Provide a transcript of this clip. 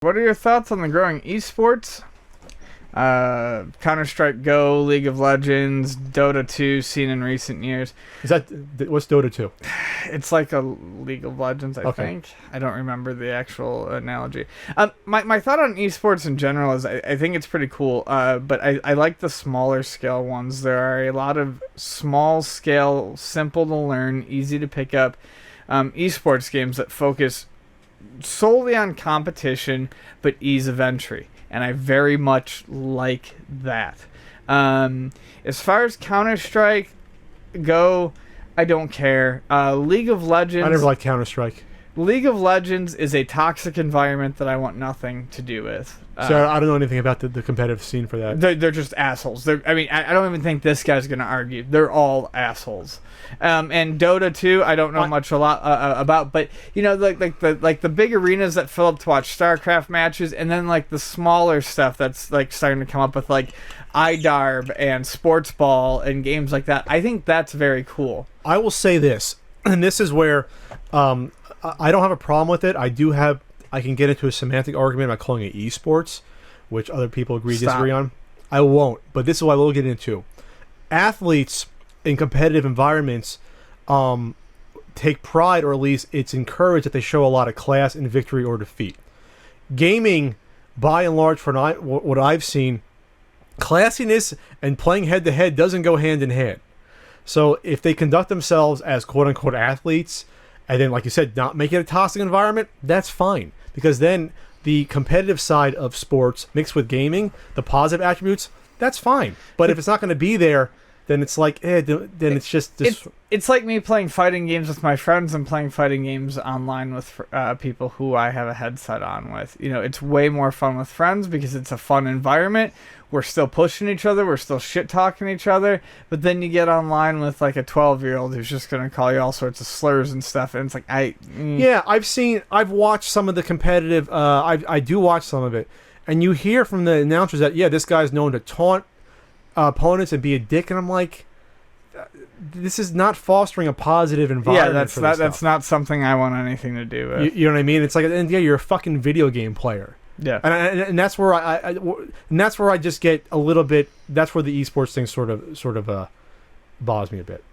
What are your thoughts on the growing esports? Counter-Strike Go, League of Legends, Dota 2 seen in recent years. What's Dota 2? It's like a League of Legends, I think. I don't remember the actual analogy. My thought on esports in general is I think it's pretty cool, but I like the smaller scale ones. There are a lot of small scale, simple to learn, easy to pick up esports games that focus solely on competition but ease of entry, and I very much like that. As far as Counter-Strike Go, I don't care. League of Legends, I never liked Counter-Strike. League of Legends is a toxic environment that I want nothing to do with. So I don't know anything about the competitive scene for that. They're just assholes. I don't even think this guy's going to argue. They're all assholes. And Dota 2, I don't know much about, but like the big arenas that fill up to watch StarCraft matches, and then like the smaller stuff that's like starting to come up with like iDarb and Sports Ball and games like that. I think that's very cool. I will say this, and this is where I don't have a problem with it. I can get into a semantic argument about calling it esports, which other people disagree on. I won't, but this is what I will get into. Athletes in competitive environments take pride, or at least it's encouraged that they show a lot of class in victory or defeat. Gaming, by and large, for what I've seen, classiness and playing head-to-head doesn't go hand in hand. So if they conduct themselves as quote-unquote athletes, and then, like you said, not make it a toxic environment, that's fine. Because then the competitive side of sports mixed with gaming, the positive attributes, that's fine. But if it's not going to be there, then it's like, then it's just this. It's like me playing fighting games with my friends and playing fighting games online with people who I have a headset on with. It's way more fun with friends because it's a fun environment. We're still pushing each other. We're still shit-talking each other. But then you get online with like a 12-year-old who's just going to call you all sorts of slurs and stuff. And it's like, Yeah, I've watched some of the competitive, I do watch some of it. And you hear from the announcers that, this guy's known to taunt opponents and be a dick. And I'm like, this is not fostering a positive environment. Yeah, that's not something I want anything to do with. You know what I mean? It's like, and you're a fucking video game player. Yeah, and that's where I just get a little bit. That's where the esports thing sort of bothers me a bit.